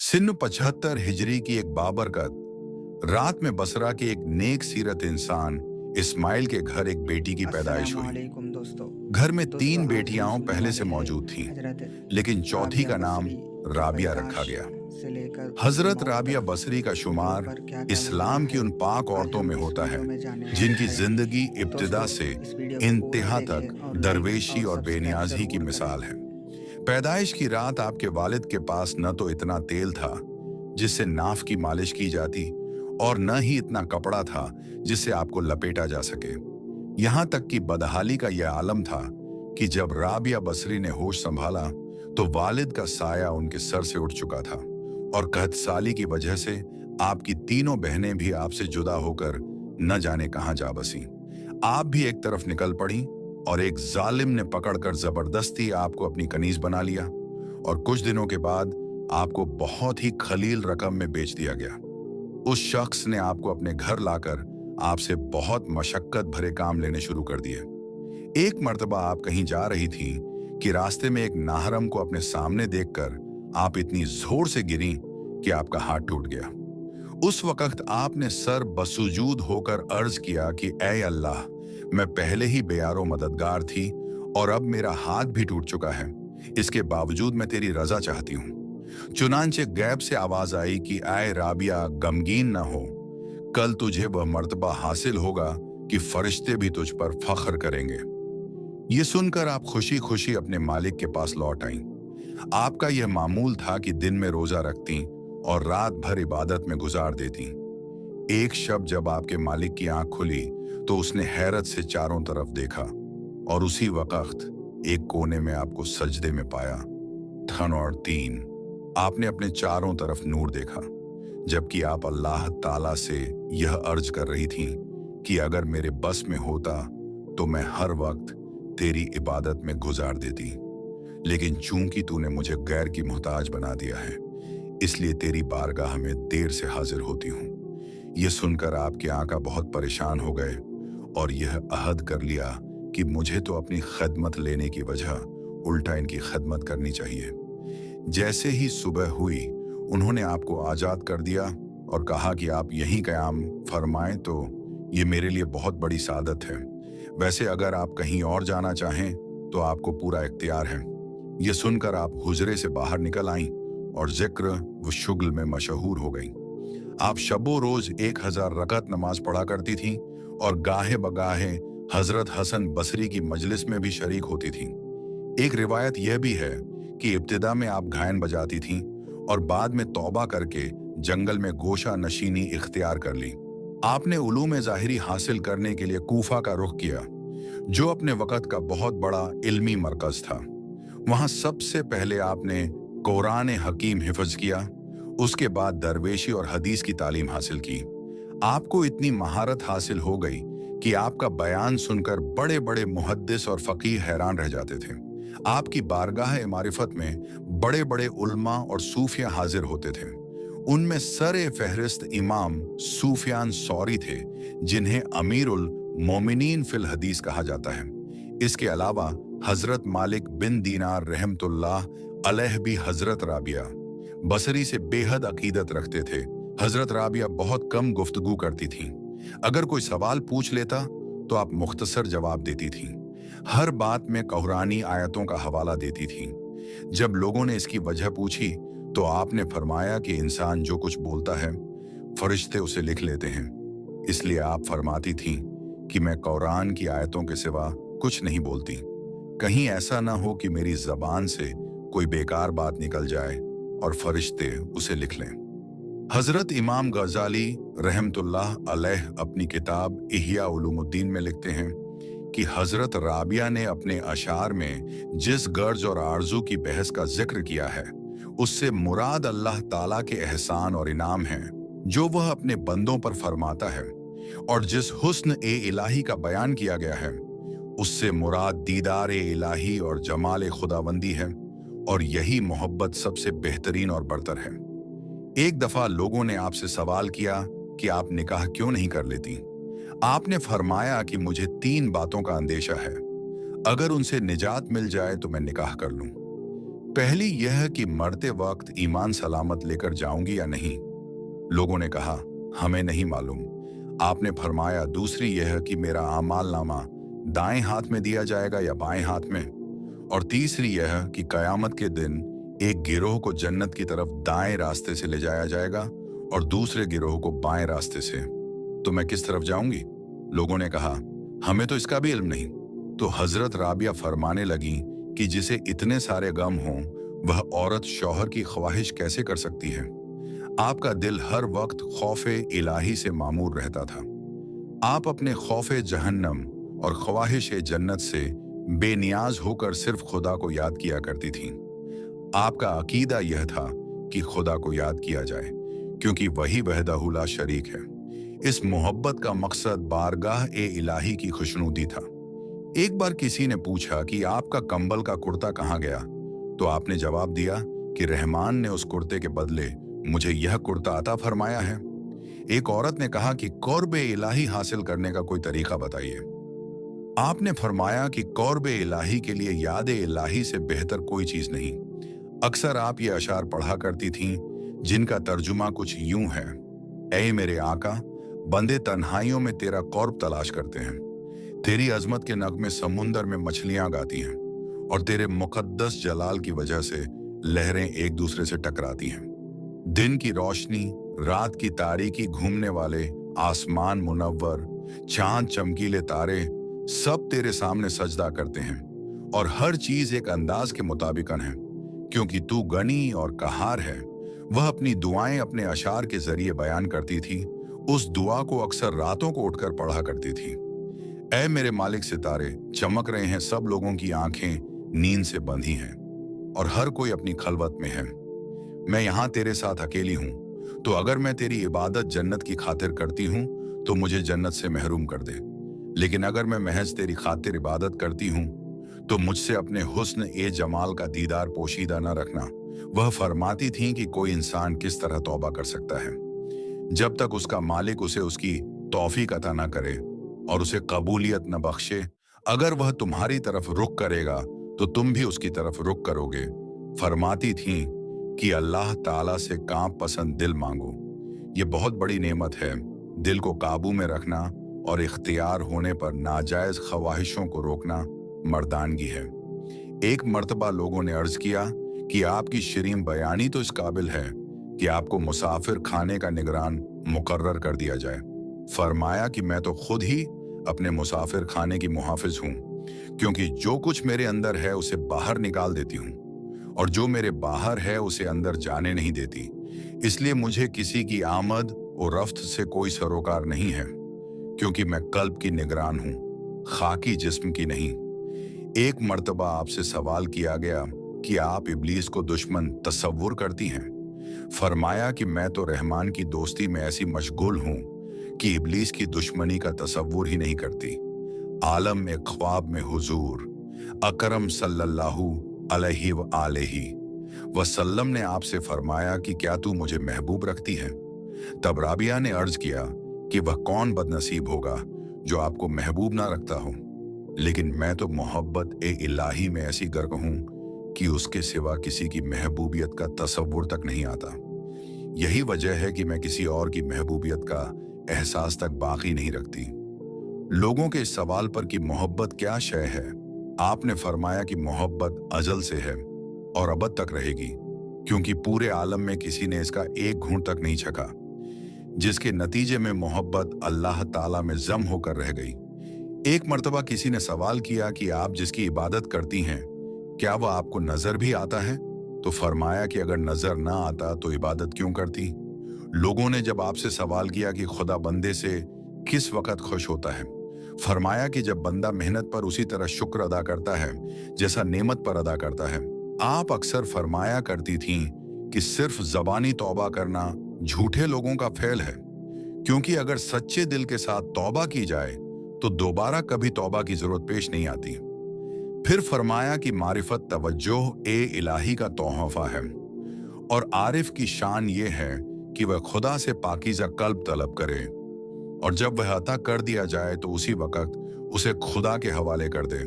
सिन्न 75 हिजरी की एक बाबरकत रात में बसरा के एक नेक सीरत इंसान इस्माइल के घर एक बेटी की पैदाइश हुई। अस्सलामुअलैकुम दोस्तों। घर में दोस्तों 3 आज हम बेटियां सुनने पहले से वाले हैं मौजूद थीं, हजरत लेकिन चौथी राबिया का नाम बसरी की राबिया रखा पैदाश गया। से लेकर उनकी हजरत मौत राबिया तक बसरी का उनके शुमार ऊपर क्या क्या गुजरा इस्लाम की है, उन पाक आज औरतों हम में इस होता है वीडियो में जानने जिनकी वाले हैं। जिंदगी इब्तिदा दोस्तों से इस वीडियो को पूरा इंतहा देखें तक और लाइक दरवेशी और सब्सक्राइब बेनियाजी की जरूर मिसाल करें। है। पैदाइश की रात आपके वालिद के पास न तो इतना तेल था जिससे नाफ की मालिश की जाती और न ही इतना कपड़ा था जिससे आपको लपेटा जा सके। यहां तक कि बदहाली का यह आलम था कि जब राबिया बसरी ने होश संभाला तो वालिद का साया उनके सर से उठ चुका था और कहतसाली की वजह से आपकी तीनों बहनें भी आपसे जुदा होकर न जाने कहां जा बसी। आप भी एक तरफ निकल पड़ी और एक जालिम ने पकड़कर जबरदस्ती आपको अपनी कनीज बना लिया और कुछ दिनों के बाद आपको बहुत ही खलील रकम में बेच दिया गया। उस शख्स ने आपको अपने घर लाकर आपसे बहुत मशक्कत भरे काम लेने शुरू कर दिए। एक मर्तबा आप कहीं जा रही थी कि रास्ते में एक नाहरम को अपने सामने देखकर आप इतनी जोर से गिरी कि आपका हाथ टूट गया। उस वक्त आपने सर बसुजूद होकर अर्ज किया कि ऐ अल्लाह, मैं पहले ही बेयारो मददगार थी और अब मेरा हाथ भी टूट चुका है, इसके बावजूद मैं तेरी रजा चाहती हूँ। चुनांचे गैब से आवाज आई कि ऐ राबिया, गमगीन न हो, कल तुझे वह मर्तबा हासिल होगा कि फरिश्ते भी तुझ पर फख्र करेंगे। ये सुनकर आप खुशी खुशी अपने मालिक के पास लौट आईं। आपका यह मामूल था कि दिन में रोजा रखती और रात भर इबादत में गुजार देती। एक शब जब आपके मालिक की आंख खुली तो उसने हैरत से चारों तरफ देखा और उसी वक्त एक कोने में आपको सजदे में पाया। थन और तीन आपने अपने चारों तरफ नूर देखा, जबकि आप अल्लाह ताला से यह अर्ज कर रही थीं कि अगर मेरे बस में होता तो मैं हर वक्त तेरी इबादत में गुजार देती, लेकिन चूंकि तूने मुझे गैर की मोहताज बना दिया है, इसलिए तेरी बारगाह में देर से हाजिर होती हूँ। यह सुनकर आपके आका बहुत परेशान हो गए और यह अहद कर लिया कि मुझे तो अपनी खदमत लेने की वजह उल्टा इनकी खदमत करनी चाहिए। जैसे ही सुबह हुई उन्होंने आपको आजाद कर दिया और कहा कि आप यहीं क़याम फरमाएं तो ये मेरे लिए बहुत बड़ी सादत है। वैसे अगर आप कहीं और जाना चाहें तो आपको पूरा इख्तियार है। ये सुनकर आप हुजरे से बाहर निकल आईं और जिक्र व शुगल में मशहूर हो गईं। आप शबो रोज 1000 रकत नमाज पढ़ा करती थीं और गाहे बगाहे हजरत हसन बसरी की मजलिस में भी शरीक होती थीं। एक रिवायत यह भी है कि इब्तिदा में आप घायन बजाती थीं और बाद में तौबा करके जंगल में गोशा नशीनी इख्तियार कर ली। आपने उलूम ज़ाहिरी हासिल करने के लिए कूफा का रुख किया, जो अपने वक़्त का बहुत बड़ा इल्मी मरकज़ था। वहाँ सबसे पहले आपने कुरान हकीम हिफ्ज़ किया, उसके बाद दरवेशी और हदीस की तालीम हासिल की। आपको इतनी महारत हासिल हो गई कि आपका बयान सुनकर बड़े बड़े मुहद्दिस और फ़कीह हैरान रह जाते थे। आपकी बारगाह मारिफत में बड़े बड़े उल्मा और सूफिया हाजिर होते थे। उनमें सरे फहरिस्त इमाम सूफियान सौरी थे, जिन्हें अमीरुल मोमिनीन फिल हदीस कहा जाता है। इसके अलावा हजरत मालिक बिन दीनार रहमतुल्लाह अलैह भी हजरत राबिया बसरी से बेहद अकीदत रखते थे। हजरत राबिया बहुत कम गुफ्तगू करती थीं। अगर कोई सवाल पूछ लेता तो आप मुख्तसर जवाब देती थीं। हर बात में कुरानी आयतों का हवाला देती थीं। जब लोगों ने इसकी वजह पूछी तो आपने फरमाया कि इंसान जो कुछ बोलता है फरिश्ते उसे लिख लेते हैं, इसलिए आप फरमाती थीं कि मैं कुरान की आयतों के सिवा कुछ नहीं बोलती। कहीं ऐसा ना हो कि मेरी जबान से कोई बेकार बात निकल जाए और फरिश्ते उसे लिख लें। हजरत इमाम गजाली रहमतुल्लाह अलैह अपनी किताब इहिया उलूमुद्दीन में लिखते हैं कि हजरत राबिया ने अपने अशार में जिस गर्ज और आरजू की बहस का जिक्र किया है, उससे मुराद अल्लाह ताला के एहसान और इनाम हैं जो वह अपने बंदों पर फरमाता है, और जिस हुस्न ए इलाही का बयान किया गया है उससे मुराद दीदार ए इलाही और जमाल खुदाबंदी है, और यही मोहब्बत सबसे बेहतरीन और बरतर है। एक दफा लोगों ने आपसे सवाल किया कि आप निकाह क्यों नहीं कर लेती। आपने फरमाया कि मुझे 3 बातों का अंदेशा है, अगर उनसे निजात मिल जाए तो मैं निकाह कर लूं। पहली यह कि मरते वक्त ईमान सलामत लेकर जाऊंगी या नहीं। लोगों ने कहा, हमें नहीं मालूम। आपने फरमाया, दूसरी यह कि मेरा आमाल नामा दाएं हाथ में दिया जाएगा या बाएं हाथ में। और तीसरी यह कि कयामत के दिन एक गिरोह को जन्नत की तरफ दाएं रास्ते से ले जाया जाएगा और दूसरे गिरोह को बाएं रास्ते से। तो मैं किस तरफ जाऊंगी? लोगों ने कहा, हमें तो इसका भी इल्म नहीं। तो हजरत राबिया फरमाने लगी कि जिसे इतने सारे गम हों वह औरत शौहर की ख्वाहिश कैसे कर सकती है। आपका दिल हर वक्त खौफे इलाही से मामूर रहता था। आप अपने खौफे जहन्नम और ख्वाहिश जन्नत से बेनियाज होकर सिर्फ खुदा को याद किया करती थीं। आपका अकीदा यह था कि खुदा को याद किया जाए क्योंकि वही वहदहू ला शरीक है। इस मोहब्बत का मकसद बारगाह इलाही की खुशनुदी था। एक बार किसी ने पूछा कि आपका कंबल का कुर्ता कहाँ गया, तो आपने जवाब दिया कि रहमान ने उस कुर्ते के बदले मुझे यह कुर्ता अता फरमाया है। एक औरत ने कहा कि कौरब इलाही हासिल करने का कोई तरीका बताइए। आपने फरमाया कि कौरब इलाही के लिए याद इलाही से बेहतर कोई चीज नहीं। अक्सर आप ये अशार पढ़ा करती थीं जिनका तर्जुमा कुछ यूं है, ऐ मेरे आका, बंदे तन्हाइयों में तेरा कौरब तलाश करते हैं। तेरी अजमत के नगमे समुंदर में मछलियां गाती हैं और तेरे मुकद्दस जलाल की वजह से लहरें एक दूसरे से टकराती हैं। दिन की रोशनी, रात की तारीकी, घूमने वाले आसमान मुनव्वर, चांद, चमकीले तारे सब तेरे सामने सजदा करते हैं और हर चीज एक अंदाज के मुताबिकन है। क्योंकि तू गनी और कहार है। वह अपनी दुआएं अपने अशार के जरिए बयान करती थी। उस दुआ को अक्सर रातों को उठकर पढ़ा करती थी। ऐ मेरे मालिक, सितारे चमक रहे हैं, सब लोगों की आंखें नींद से बंधी हैं और हर कोई अपनी खलवत में है। मैं यहां तेरे साथ अकेली हूं, तो अगर मैं तेरी इबादत जन्नत की खातिर करती हूं तो मुझे जन्नत से महरूम कर दे। लेकिन अगर मैं महज तेरी खातिर इबादत करती हूं तो मुझसे अपने हुस्न जमाल का दीदार पोशीदा न रखना। वह फरमाती थीं कि कोई इंसान किस तरह तौबा कर सकता है जब तक उसका मालिक उसे उसकी तौफीक अता न करे और उसे कबूलियत न बख्शे। अगर वह तुम्हारी तरफ रुख करेगा तो तुम भी उसकी तरफ रुख करोगे। फरमाती थीं कि अल्लाह ताला से काम पसंद दिल मांगो। ये बहुत बड़ी नेमत है। दिल को काबू में रखना और इख्तियार होने पर नाजायज ख्वाहिशों को रोकना मर्दानगी है। एक मर्तबा लोगों ने अर्ज किया कि आपकी शरीम बयानी तो इस काबिल है कि आपको मुसाफिर खाने का निगरान मुकर्रर कर दिया जाए। फरमाया कि मैं तो खुद ही अपने मुसाफिर खाने की मुहाफिज हूँ, क्योंकि जो कुछ मेरे अंदर है उसे बाहर निकाल देती हूँ और जो मेरे बाहर है उसे अंदर जाने नहीं देती। इसलिए मुझे किसी की आमद और रफ्त से कोई सरोकार नहीं है, क्योंकि मैं कल्ब की निगरान हूँ, खाकी जिस्म की नहीं। एक मर्तबा आपसे सवाल किया गया कि आप इब्लीस को दुश्मन तसव्वुर करती हैं। फरमाया कि मैं तो रहमान की दोस्ती में ऐसी मशगूल हूं कि इब्लीस की दुश्मनी का तसव्वुर ही नहीं करती। आलम में ख्वाब में हुजूर अकरम सल्लल्लाहु अलैहि व आलिहि वसल्लम ने आपसे फरमाया कि क्या तू मुझे महबूब रखती है? तब राबिया ने अर्ज किया कि वह कौन बदनसीब होगा जो आपको महबूब ना रखता हो। लेकिन मैं तो मोहब्बत इलाही में ऐसी गर्क हूं कि उसके सिवा किसी की महबूबियत का तसव्वुर तक नहीं आता। यही वजह है कि मैं किसी और की महबूबियत का एहसास तक बाकी नहीं रखती। लोगों के इस सवाल पर कि मोहब्बत क्या शय है, आपने फरमाया कि मोहब्बत अजल से है और अबद तक रहेगी, क्योंकि पूरे आलम में किसी ने इसका एक घूंट तक नहीं छका, जिसके नतीजे में मोहब्बत अल्लाह ताला में जम होकर रह गई। एक मर्तबा किसी ने सवाल किया कि आप जिसकी इबादत करती हैं, क्या वह आपको नजर भी आता है? तो फरमाया कि अगर नजर ना आता तो इबादत क्यों करती? लोगों ने जब आपसे सवाल किया कि खुदा बंदे से किस वक्त खुश होता है, फरमाया कि जब बंदा मेहनत पर उसी तरह शुक्र अदा करता है जैसा नेमत पर अदा करता है। आप अक्सर फरमाया करती थीं कि सिर्फ जबानी तौबा करना झूठे लोगों का फेल है, क्योंकि अगर सच्चे दिल के साथ तौबा की जाए तो दोबारा कभी तौबा की जरूरत पेश नहीं आती। फिर फरमाया कि मारिफत तवज्जोह इलाही का तोहफा है और आरिफ की शान ये है कि वह खुदा से पाकीज़ा कल्ब तलब करे और जब वह अता कर दिया जाए तो उसी वक्त उसे खुदा के हवाले कर दे,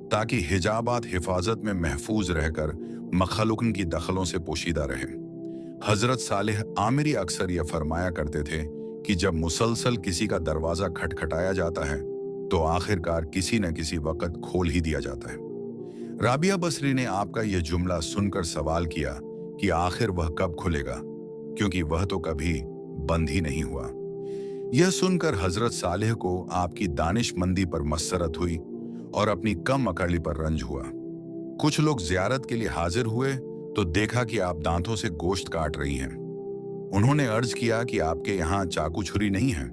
ताकि हिजाबात हिफाजत में महफूज रहकर मखलूकन की दखलों से पोशीदा रहे। हजरत सालेह आमिरी अक्सर यह फरमाया करते थे कि जब मुसलसल किसी का दरवाजा खटखटाया जाता है तो आखिरकार किसी न किसी वक्त खोल ही दिया जाता है। राबिया बसरी ने आपका यह जुमला सुनकर सवाल किया कि आखिर वह कब खुलेगा, क्योंकि वह तो कभी बंद ही नहीं हुआ। यह सुनकर हजरत सालेह को आपकी दानिशमंदी पर मसरत हुई और अपनी कम अकड़ी पर रंज हुआ। कुछ लोग जियारत के लिए हाजिर हुए तो देखा कि आप दांतों से गोश्त काट रही हैं। उन्होंने अर्ज किया कि आपके यहाँ चाकू छुरी नहीं है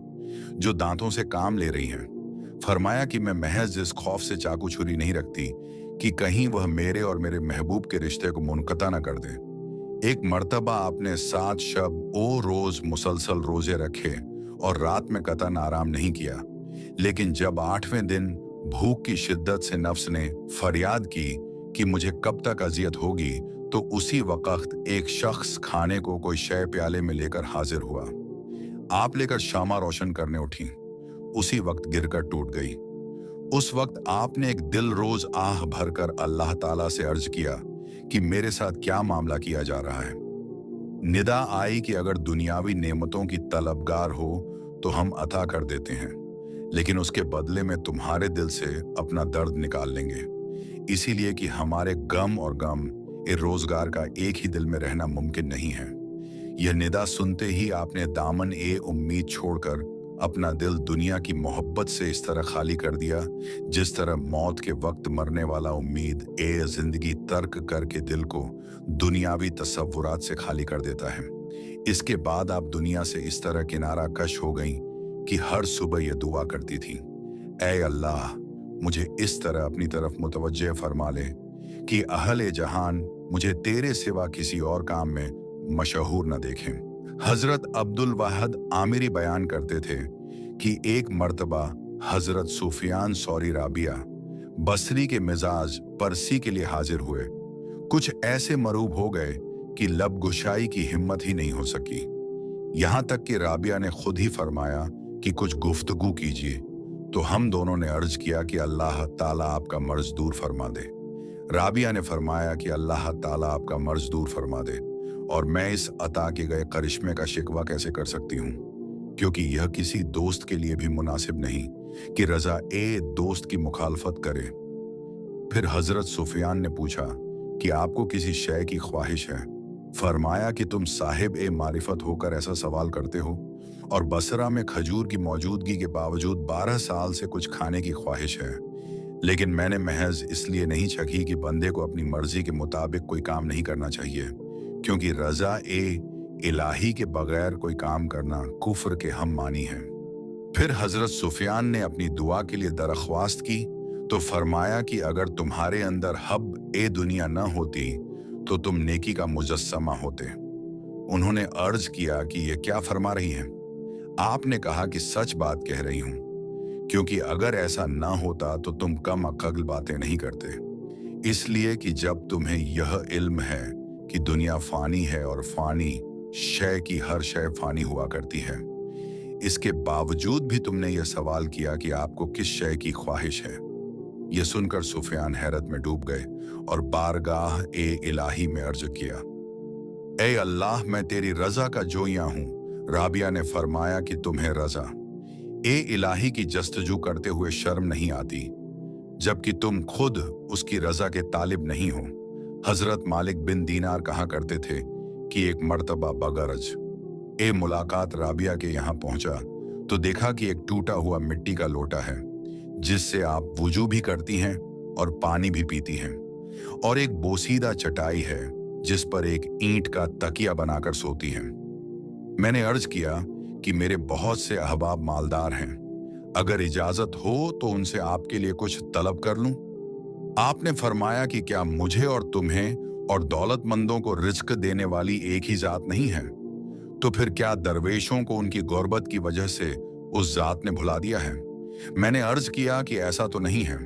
जो दांतों से काम ले रही हैं। फरमाया कि मैं महज इस खौफ से चाकू छुरी नहीं रखती कि कहीं वह मेरे और मेरे महबूब के रिश्ते को मुनक़ता न कर दे। एक मर्तबा आपने 7 शब ओ रोज मुसलसल रोजे रखे और रात में कतन आराम नहीं किया, लेकिन जब 8वें दिन भूख की शिद्दत से नफ्स ने फरियाद की कि मुझे कब तक अजियत होगी, तो उसी वक्त एक शख्स खाने को कोई शय प्याले में लेकर हाजिर हुआ। आप लेकर शामा रोशन करने उठी, उसी वक्त गिरकर टूट गई। उस वक्त आपने एक दिल रोज आह भरकर अल्लाह ताला से अर्ज किया कि मेरे साथ क्या मामला किया जा रहा है। निदा आई कि अगर दुनियावी नेमतों की तलबगार हो तो हम अता कर देते हैं, लेकिन उसके बदले में तुम्हारे दिल से अपना दर्द निकाल लेंगे, इसीलिए कि हमारे गम और गम ए रोजगार का एक ही दिल में रहना मुमकिन नहीं है। यह निदा सुनते ही आपने दामन ए उम्मीद छोड़कर अपना दिल दुनिया की मोहब्बत से इस तरह खाली कर दिया जिस तरह मौत के वक्त मरने वाला उम्मीद ए जिंदगी तर्क करके दिल को दुनियावी तसव्वुरात से खाली कर देता है। इसके बाद आप दुनिया से इस तरह किनारा कश हो गई कि हर सुबह यह दुआ करती थी, ऐ अल्लाह मुझे इस तरह अपनी तरफ मुतवज्जे फरमा ले कि अहले जहान मुझे तेरे सिवा किसी और काम में मशहूर न देखें। हजरत अब्दुल वाहद आमिरी बयान करते थे कि एक मर्तबा हजरत सुफियान सौरी राबिया बसरी के मिजाज परसी के लिए हाजिर हुए। कुछ ऐसे मरूब हो गए कि लब गुशाई की हिम्मत ही नहीं हो सकी। यहां तक कि राबिया ने खुद ही फरमाया कि कुछ गुफ्तगू कीजिए, तो हम दोनों ने अर्ज किया कि अल्लाह ताला आपका मर्ज दूर फरमा दे। राबिया ने फरमाया कि अल्लाह ताला आपका मर्ज दूर फरमा दे, और मैं इस अता के गए करिश्मे का शिकवा कैसे कर सकती हूँ, क्योंकि यह किसी दोस्त के लिए भी मुनासिब नहीं कि रजा ए दोस्त की मुखालफत करे। फिर हजरत सुफियान ने पूछा कि आपको किसी शय की ख्वाहिश है। फरमाया कि तुम साहिब ए मारिफत होकर ऐसा सवाल करते हो, और बसरा में खजूर की मौजूदगी के बावजूद 12 साल से कुछ खाने की ख्वाहिश है, लेकिन मैंने महज इसलिए नहीं चखी कि बंदे को अपनी मर्जी के मुताबिक कोई काम नहीं करना चाहिए, क्योंकि रजा ए इलाही के बगैर कोई काम करना कुफ्र के हम मानी है। फिर हजरत सुफियान ने अपनी दुआ के लिए दरख्वास्त की तो फरमाया कि अगर तुम्हारे अंदर हब ए दुनिया न होती तो तुम नेकी का मुजस्समा होते। उन्होंने अर्ज किया कि ये क्या फरमा रही हैं? आपने कहा कि सच बात कह रही हूं, क्योंकि अगर ऐसा ना होता तो तुम कम अक्ल बातें नहीं करते। इसलिए कि जब तुम्हें यह इल्म है कि दुनिया फानी है और फानी शय की हर शय फानी हुआ करती है, इसके बावजूद भी तुमने यह सवाल किया कि आपको किस शय की ख्वाहिश है। यह सुनकर सुफियान हैरत में डूब गए और बारगाह ए इलाही में अर्ज किया, ए अल्लाह मैं तेरी रजा का जोइया हूं। राबिया ने फरमाया कि तुम्हें रजा ए इलाही की जस्तजू करते हुए शर्म नहीं आती, जबकि तुम खुद उसकी रजा के तालिब नहीं हो। हजरत मालिक बिन दीनार कहा करते थे कि एक मर्तबा बगरज ए मुलाकात राबिया के यहाँ पहुंचा तो देखा कि एक टूटा हुआ मिट्टी का लोटा है जिससे आप वुजू भी करती हैं और पानी भी पीती हैं, और एक बोसीदा चटाई है जिस पर एक ईंट का तकिया बनाकर सोती हैं। मैंने अर्ज किया कि मेरे बहुत से अहबाब मालदार हैं, अगर इजाजत हो तो उनसे आपके लिए कुछ तलब कर लूं। आपने फरमाया कि क्या मुझे और तुम्हें और दौलतमंदों को रिज्क देने वाली एक ही जात नहीं है? तो फिर क्या दरवेशों को उनकी गुर्बत की वजह से उस जात ने भुला दिया है? मैंने अर्ज किया कि ऐसा तो नहीं है।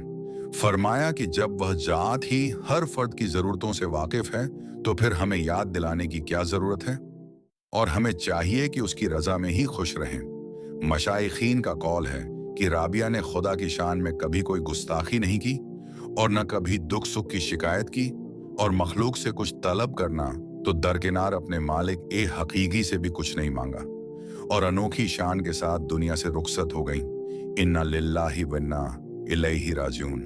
फरमाया कि जब वह जात ही हर फर्द की जरूरतों से वाकिफ है तो फिर हमें याद दिलाने की क्या जरूरत है, और हमें चाहिए कि उसकी रजा में ही खुश रहें। मशाइखीन का कौल है कि राबिया ने खुदा की शान में कभी कोई गुस्ताखी नहीं की और न कभी दुख सुख की शिकायत की, और मखलूक से कुछ तलब करना तो दरकिनार अपने मालिक ए हकीकी से भी कुछ नहीं मांगा, और अनोखी शान के साथ दुनिया से रुखसत हो गई। इन्ना लिल्लाहि व इन्ना इलैहि राजिऊन।